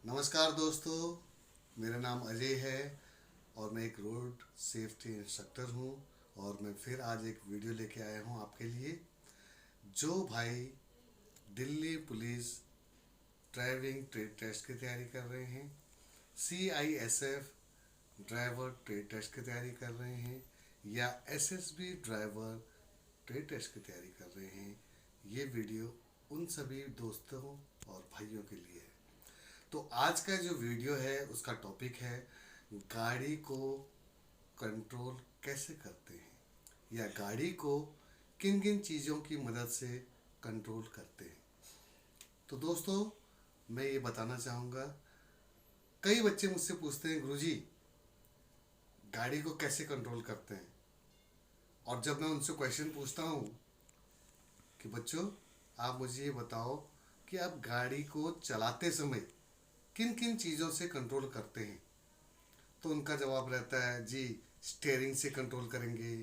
नमस्कार दोस्तों, मेरा नाम अजय है और मैं एक रोड सेफ्टी इंस्ट्रक्टर हूँ। और मैं फिर आज एक वीडियो लेके आया हूँ आपके लिए। जो भाई Delhi police driving trade test की तैयारी कर रहे हैं, CISF ड्राइवर ट्रेड टेस्ट की तैयारी कर रहे हैं, या SSB ड्राइवर ट्रेड टेस्ट की तैयारी कर रहे हैं, ये वीडियो उन सभी दोस्तों और भाइयों के लिए है। तो आज का जो वीडियो है उसका टॉपिक है गाड़ी को कंट्रोल कैसे करते हैं, या गाड़ी को किन किन चीज़ों की मदद से कंट्रोल करते हैं। तो दोस्तों, मैं ये बताना चाहूँगा, कई बच्चे मुझसे पूछते हैं गुरुजी गाड़ी को कैसे कंट्रोल करते हैं। और जब मैं उनसे क्वेश्चन पूछता हूँ कि बच्चों आप मुझे ये बताओ कि आप गाड़ी को चलाते समय किन किन चीज़ों से कंट्रोल करते हैं, तो उनका जवाब रहता है जी स्टीयरिंग से कंट्रोल करेंगे,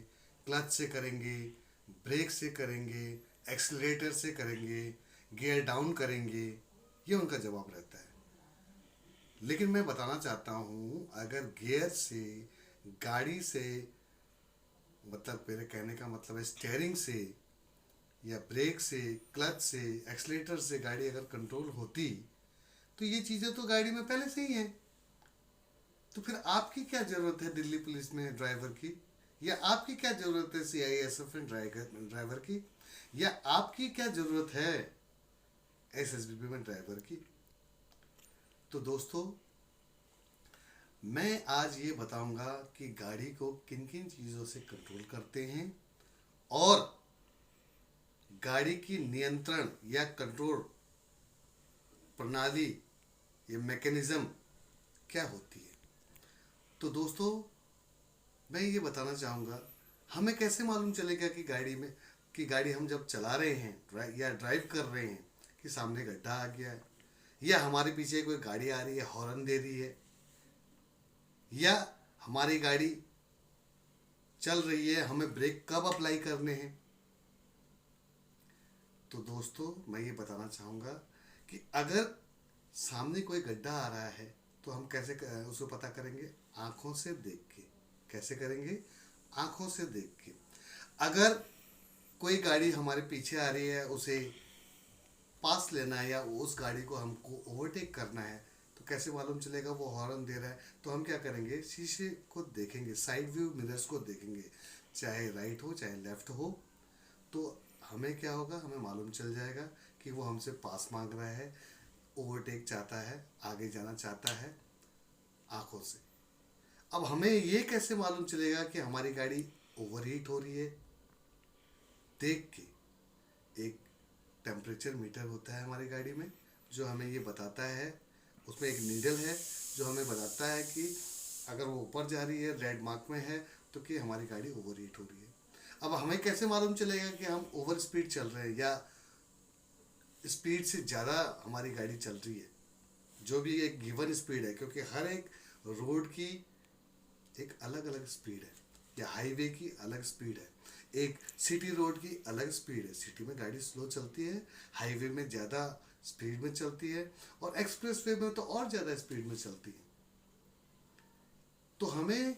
क्लच से करेंगे, ब्रेक से करेंगे, एक्सीलरेटर से करेंगे, गियर डाउन करेंगे। ये उनका जवाब रहता है। लेकिन मैं बताना चाहता हूँ, अगर गियर से, गाड़ी से, मतलब मेरे कहने का मतलब है स्टीयरिंग से या ब्रेक से, क्लच से, एक्सीलरेटर से गाड़ी अगर कंट्रोल होती तो ये चीज़ें तो गाड़ी में पहले से ही हैं। तो फिर आपकी क्या ज़रूरत है दिल्ली पुलिस में ड्राइवर की, या आपकी क्या ज़रूरत है CISF में ड्राइवर की, या आपकी क्या ज़रूरत है SSB में ड्राइवर की। तो दोस्तों, मैं आज ये बताऊंगा कि गाड़ी को किन किन चीज़ों से कंट्रोल करते हैं, और गाड़ी की नियंत्रण या कंट्रोल प्रणाली या मैकेनिज्म क्या होती है। तो दोस्तों, मैं ये बताना चाहूँगा, हमें कैसे मालूम चलेगा कि गाड़ी हम जब चला रहे हैं या ड्राइव कर रहे हैं कि सामने गड्ढा आ गया है, या हमारे पीछे कोई गाड़ी आ रही है हॉर्न दे रही है, या हमारी गाड़ी चल रही है हमें ब्रेक कब अप्लाई करने हैं। तो दोस्तों, मैं ये बताना चाहूँगा कि अगर सामने कोई गड्ढा आ रहा है तो हम कैसे उसको पता करेंगे, आंखों से देख के। कैसे करेंगे? आंखों से देख के। अगर कोई गाड़ी हमारे पीछे आ रही है, उसे पास लेना है या उस गाड़ी को हमको ओवरटेक करना है, तो कैसे मालूम चलेगा? वो हॉर्न दे रहा है तो हम क्या करेंगे, शीशे को देखेंगे, साइड व्यू मिरर्स को देखेंगे, चाहे राइट हो चाहे लेफ्ट हो। तो हमें क्या होगा, हमें मालूम चल जाएगा कि वो हमसे पास मांग रहा है, ओवरटेक चाहता है, आगे जाना चाहता है, आंखों से। अब हमें ये कैसे मालूम चलेगा कि हमारी गाड़ी ओवरहीट हो रही है? देख के। एक टेम्परेचर मीटर होता है हमारी गाड़ी में जो हमें ये बताता है, उसमें एक नीडल है जो हमें बताता है कि अगर वो ऊपर जा रही है, रेड मार्क में है, तो कि हमारी गाड़ी ओवरहीट हो रही है। अब हमें कैसे मालूम चलेगा कि हम ओवर स्पीड चल रहे हैं या स्पीड से ज़्यादा हमारी गाड़ी चल रही है? जो भी एक गिवन स्पीड है, क्योंकि हर एक रोड की एक अलग अलग स्पीड है, या हाईवे की अलग स्पीड है। एक सिटी रोड की अलग स्पीड है, सिटी में गाड़ी स्लो चलती है, हाईवे में ज़्यादा स्पीड में चलती है, और एक्सप्रेस वे में तो और ज़्यादा स्पीड में चलती है। तो हमें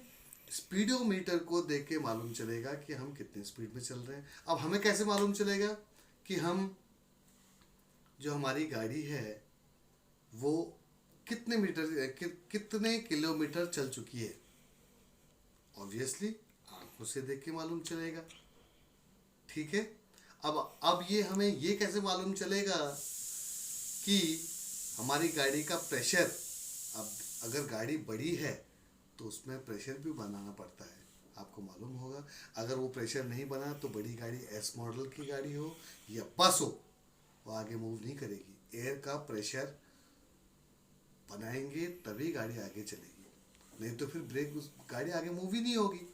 स्पीडोमीटर को देख के मालूम चलेगा कि हम कितने स्पीड में चल रहे हैं। अब हमें कैसे मालूम चलेगा कि हम, जो हमारी गाड़ी है वो कितने किलोमीटर चल चुकी है? ऑब्वियसली आंखों से देख के मालूम चलेगा। ठीक है। अब ये हमें ये कैसे मालूम चलेगा कि हमारी गाड़ी का प्रेशर, अब अगर गाड़ी बड़ी है तो उसमें प्रेशर भी बनाना पड़ता है, आपको मालूम होगा। अगर वो प्रेशर नहीं बना तो बड़ी गाड़ी S मॉडल की गाड़ी हो या बस हो, वो आगे मूव नहीं करेगी। एयर का प्रेशर बनाएंगे तभी गाड़ी आगे चलेगी, नहीं तो फिर ब्रेक, उस गाड़ी आगे मूव ही नहीं होगी।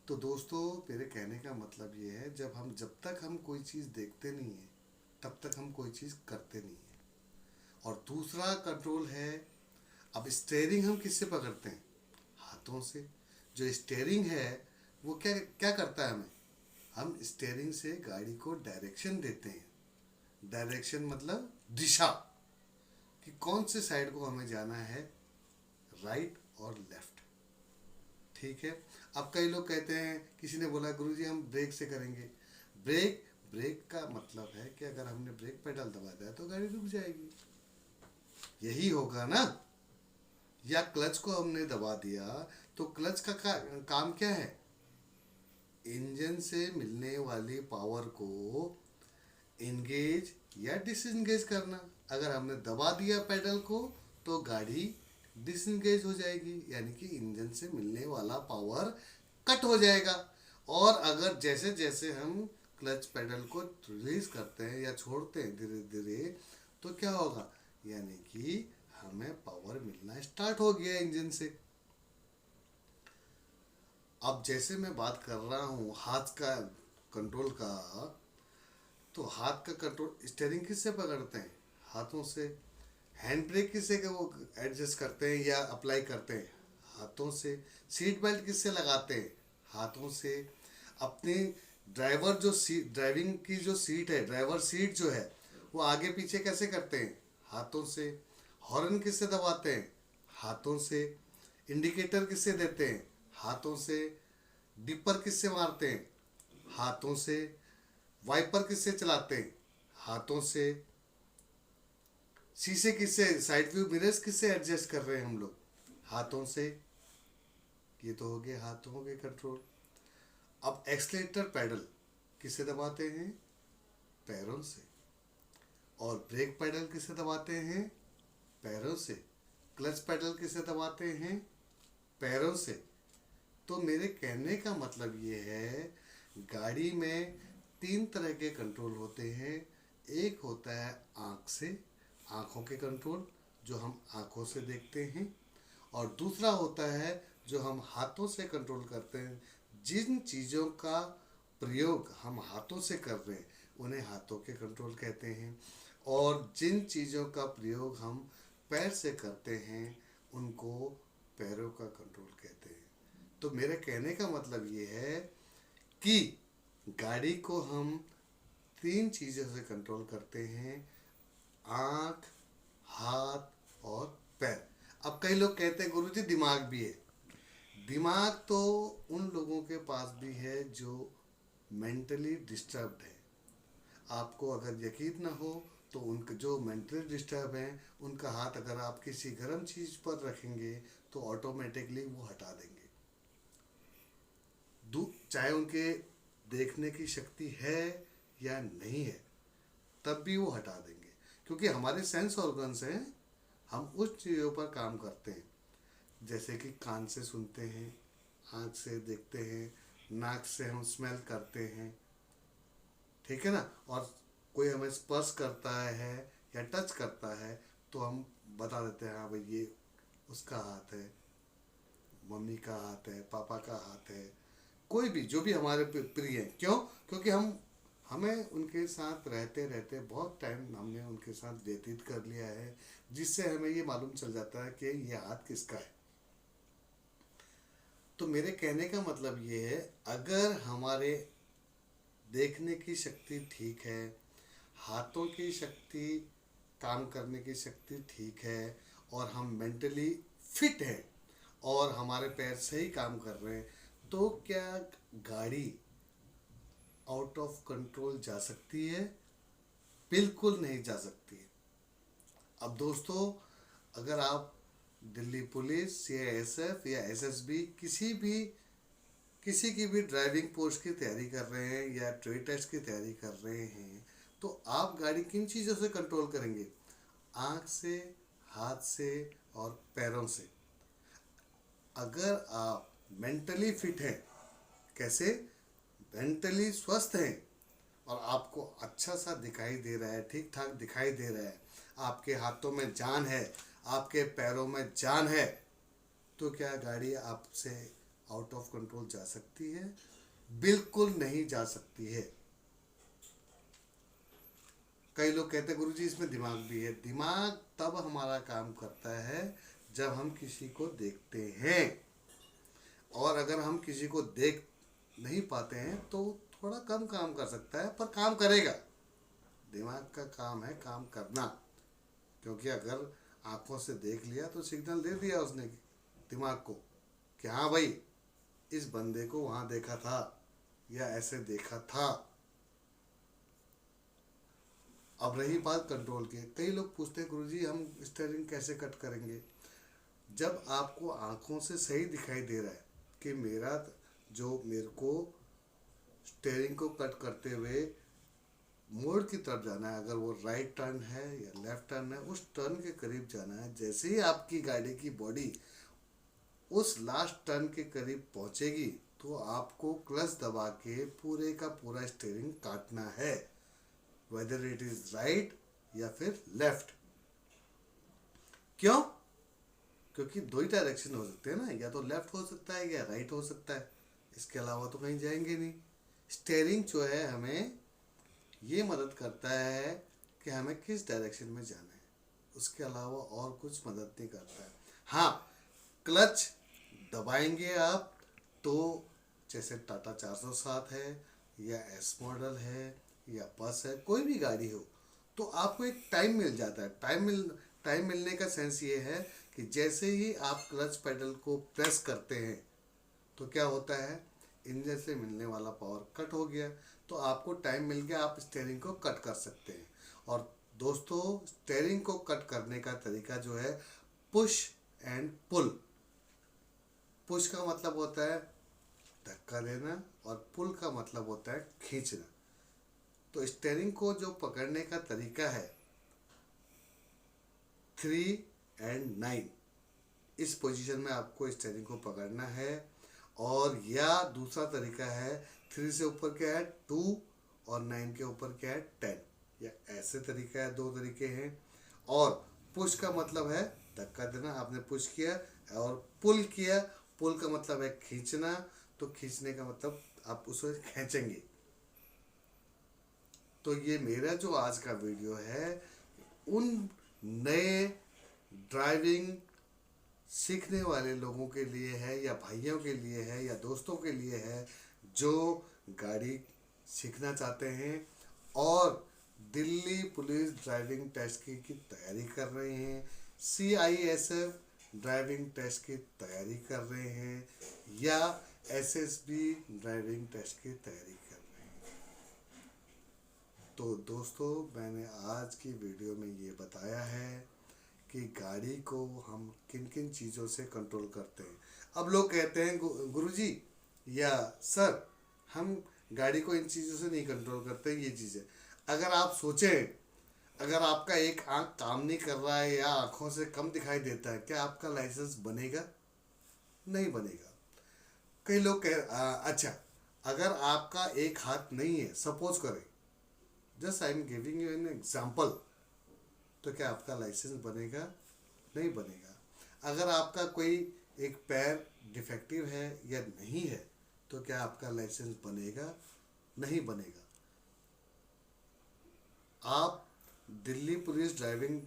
तो दोस्तों, मेरे कहने का मतलब ये है, जब तक हम कोई चीज़ देखते नहीं है तब तक हम कोई चीज़ करते नहीं है। और दूसरा कंट्रोल है, अब स्टेयरिंग हम किससे पकड़ते हैं? हाथों से। जो स्टेयरिंग है वो क्या क्या करता है हमें, हम स्टेयरिंग से गाड़ी को डायरेक्शन देते हैं। डायरेक्शन मतलब दिशा, कि कौन से साइड को हमें जाना है, राइट और लेफ्ट। ठीक है। अब कई लोग कहते हैं, किसी ने बोला गुरुजी हम ब्रेक से करेंगे। ब्रेक ब्रेक का मतलब है कि अगर हमने ब्रेक पेडल दबा दिया तो गाड़ी रुक जाएगी, यही होगा ना। या क्लच को हमने दबा दिया तो क्लच का काम क्या है, इंजन से मिलने वाली पावर को इंगेज या डिसएंगेज करना। अगर हमने दबा दिया पेडल को तो गाड़ी डिसएंगेज हो जाएगी, यानी कि इंजन से मिलने वाला पावर कट हो जाएगा। और अगर जैसे जैसे हम क्लच पेडल को रिलीज करते हैं या छोड़ते हैं धीरे धीरे, तो क्या होगा, यानी कि हमें पावर मिलना स्टार्ट हो गया इंजन से। अब जैसे मैं बात कर रहा हूँ हाथ का कंट्रोल का, तो हाथ का कंट्रोल स्टीयरिंग किससे पकड़ते हैं, हाथों से। हैंड ब्रेक किससे के वो एडजस्ट करते हैं या अप्लाई करते हैं, हाथों से। सीट बेल्ट किससे लगाते हैं, हाथों से। अपनी ड्राइवर जो सीट, ड्राइविंग की जो सीट है, ड्राइवर सीट जो है, वो आगे पीछे कैसे करते हैं, हाथों से। हॉर्न किससे दबाते हैं, हाथों से। इंडिकेटर किससे देते हैं, हाथों से। डिपर किससे मारते हैं, हाथों से। वाइपर किससे चलाते हैं, हाथों से। शीशे किससे, साइड व्यू मिरर्स किससे एडजस्ट कर रहे हैं हम लोग, हाथों से। ये तो हो गए, हाथ हो गए कंट्रोल। अब एक्सलेटर पैडल किससे दबाते हैं, पैरों से। और ब्रेक पैडल किससे दबाते हैं, पैरों से। क्लच पैडल किससे दबाते हैं, पैरों से। तो मेरे कहने का मतलब ये है, गाड़ी में 3 तरह के कंट्रोल होते हैं। एक होता है आँख से, आँखों के कंट्रोल जो हम आँखों से देखते हैं। और दूसरा होता है जो हम हाथों से कंट्रोल करते हैं। जिन चीज़ों का प्रयोग हम हाथों से कर रहे हैं उन्हें हाथों के कंट्रोल कहते हैं। और जिन चीज़ों का प्रयोग हम पैर से करते हैं उनको पैरों का कंट्रोल कहते हैं। तो मेरे कहने का मतलब ये है कि गाड़ी को हम 3 चीज़ों से कंट्रोल करते हैं, आँख, हाथ और पैर। अब कई लोग कहते हैं गुरुजी दिमाग भी है। दिमाग तो उन लोगों के पास भी है जो मेंटली डिस्टर्ब्ड है। आपको अगर यकीन ना हो तो उनके जो मेंटली डिस्टर्ब हैं उनका हाथ अगर आप किसी गर्म चीज़ पर रखेंगे तो ऑटोमेटिकली वो हटा देंगे। चाहे उनके देखने की शक्ति है या नहीं है, तब भी वो हटा देंगे। क्योंकि हमारे सेंस ऑर्गन्स हैं, हम उस चीज़ों पर काम करते हैं। जैसे कि कान से सुनते हैं, आँख से देखते हैं, नाक से हम स्मेल करते हैं, ठीक है ना। और कोई हमें स्पर्श करता है या टच करता है तो हम बता देते हैं हाँ भाई ये उसका हाथ है, मम्मी का हाथ है, पापा का हाथ है, कोई भी जो भी हमारे प्रिय है। क्यों, क्योंकि हमें उनके साथ रहते रहते बहुत टाइम हमने उनके साथ व्यतीत कर लिया है, जिससे हमें ये मालूम चल जाता है कि ये हाथ किसका है। तो मेरे कहने का मतलब ये है, अगर हमारे देखने की शक्ति ठीक है, हाथों की शक्ति, काम करने की शक्ति ठीक है, और हम मेंटली फिट हैं और हमारे पैर सही काम कर रहे हैं, तो क्या गाड़ी आउट ऑफ कंट्रोल जा सकती है? बिल्कुल नहीं जा सकती है। अब दोस्तों, अगर आप दिल्ली पुलिस या एसएफ या एसएसबी किसी की भी ड्राइविंग पोस्ट की तैयारी कर रहे हैं या ट्रेड टेस्ट की तैयारी कर रहे हैं, तो आप गाड़ी किन चीज़ों से कंट्रोल करेंगे? आँख से, हाथ से और पैरों से। अगर आप मेंटली फिट हैं, कैसे, मेंटली स्वस्थ हैं और आपको अच्छा सा दिखाई दे रहा है, ठीक ठाक दिखाई दे रहा है, आपके हाथों में जान है, आपके पैरों में जान है, तो क्या गाड़ी आपसे आउट ऑफ कंट्रोल जा सकती है? बिल्कुल नहीं जा सकती है। कई लोग कहते हैं गुरुजी इसमें दिमाग भी है। दिमाग तब हमारा काम करता है जब हम किसी को देखते हैं, और अगर हम किसी को देख नहीं पाते हैं तो थोड़ा कम काम कर सकता है, पर काम करेगा। दिमाग का काम है काम करना। क्योंकि अगर आंखों से देख लिया तो सिग्नल दे दिया उसने दिमाग को कि हाँ भाई, इस बंदे को वहां देखा था या ऐसे देखा था। अब रही बात कंट्रोल की, कई लोग पूछते हैं गुरुजी हम स्टीयरिंग कैसे कट करेंगे। जब आपको आंखों से सही दिखाई दे रहा है कि मेरे को स्टीयरिंग को कट करते हुए मोड़ की तरफ जाना है, अगर वो राइट टर्न है या लेफ्ट टर्न है, उस टर्न के करीब जाना है। जैसे ही आपकी गाड़ी की बॉडी उस लास्ट टर्न के करीब पहुंचेगी तो आपको क्लच दबा के पूरे का पूरा स्टीयरिंग काटना है, वेदर इट इज राइट या फिर लेफ्ट। क्यों? क्योंकि दो ही डायरेक्शन हो सकते हैं ना, या तो लेफ्ट हो सकता है या राइट हो सकता है, इसके अलावा तो कहीं जाएंगे नहीं। स्टीयरिंग जो है हमें ये मदद करता है कि हमें किस डायरेक्शन में जाना है, उसके अलावा और कुछ मदद नहीं करता है। हाँ, क्लच दबाएंगे आप तो जैसे टाटा 407 है या एस मॉडल है या बस है, कोई भी गाड़ी हो, तो आपको एक टाइम मिल जाता है। टाइम मिलने का सेंस ये है कि जैसे ही आप क्लच पेडल को प्रेस करते हैं तो क्या होता है, इंजन से मिलने वाला पावर कट हो गया, तो आपको टाइम मिल गया, आप स्टीयरिंग को कट कर सकते हैं। और दोस्तों, स्टीयरिंग को कट करने का तरीका जो है पुश एंड पुल। पुश का मतलब होता है धक्का देना और पुल का मतलब होता है खींचना। तो स्टीयरिंग को जो पकड़ने का तरीका है 3 and 9, इस पोजीशन में आपको स्टीयरिंग को पकड़ना है। और या दूसरा तरीका है 3 से ऊपर क्या है 2 और 9 के ऊपर क्या है 10, या ऐसे तरीका है, दो तरीके हैं। और पुश का मतलब है धक्का देना, आपने पुश किया, और पुल किया, पुल का मतलब है खींचना, तो खींचने का मतलब आप उसे खींचेंगे। तो ये मेरा जो आज का वीडियो है उन नए ड्राइविंग सीखने वाले लोगों के लिए है, या भाइयों के लिए है, या दोस्तों के लिए है जो गाड़ी सीखना चाहते हैं और दिल्ली पुलिस ड्राइविंग टेस्ट की तैयारी कर रहे हैं, CISF ड्राइविंग टेस्ट की तैयारी कर रहे हैं, या SSB ड्राइविंग टेस्ट की तैयारी कर रहे हैं। तो दोस्तों, मैंने आज की वीडियो में ये बताया है कि गाड़ी को हम किन किन चीज़ों से कंट्रोल करते हैं। अब लोग कहते हैं गुरुजी या सर, हम गाड़ी को इन चीज़ों से नहीं कंट्रोल करते, ये चीज़ें। अगर आप सोचें, अगर आपका एक आंख काम नहीं कर रहा है या आंखों से कम दिखाई देता है, क्या आपका लाइसेंस बनेगा? नहीं बनेगा। कई लोग अच्छा, अगर आपका एक हाथ नहीं है, सपोज करें, just I am giving you an example, तो क्या आपका लाइसेंस बनेगा? नहीं बनेगा। अगर आपका कोई एक पैर डिफेक्टिव है या नहीं है, तो क्या आपका लाइसेंस बनेगा? नहीं बनेगा। आप Delhi police driving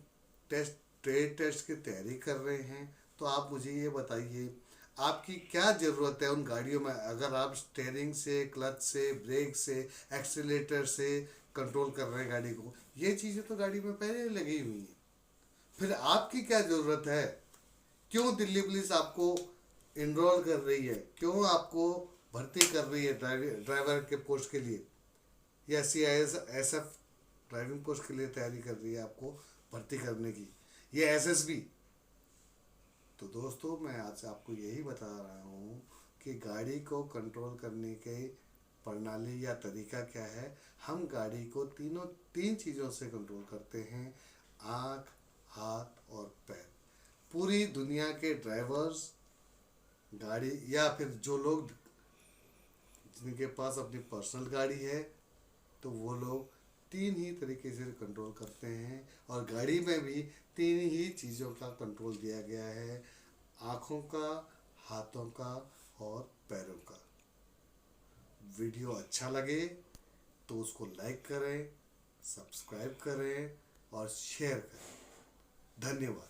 test trade test की तैयारी कर रहे हैं, तो आप मुझे ये बताइए आपकी क्या ज़रूरत है उन गाड़ियों में। अगर आप स्टीयरिंग से, क्लच से, ब्रेक से, एक्सीलेटर से कंट्रोल कर रहे हैं गाड़ी को, ये चीज़ें तो गाड़ी में पहले लगी हुई हैं। फिर आपकी क्या ज़रूरत है? क्यों दिल्ली पुलिस आपको इनरोल कर रही है, क्यों आपको भर्ती कर रही है ड्राइवर के पोस्ट के लिए, या CISF ड्राइविंग पोस्ट के लिए तैयारी कर रही है आपको भर्ती करने की, ये SSB। तो दोस्तों, मैं आज आपको यही बता रहा हूँ कि गाड़ी को कंट्रोल करने के प्रणाली या तरीका क्या है। हम गाड़ी को तीन चीज़ों से कंट्रोल करते हैं, आँख, हाथ और पैर। पूरी दुनिया के ड्राइवर्स गाड़ी, या फिर जो लोग जिनके पास अपनी पर्सनल गाड़ी है, तो वो लोग 3 ही तरीके से कंट्रोल करते हैं। और गाड़ी में भी 3 ही चीज़ों का कंट्रोल दिया गया है, आँखों का, हाथों का और पैरों का। वीडियो अच्छा लगे तो उसको लाइक करें, सब्सक्राइब करें और शेयर करें। धन्यवाद।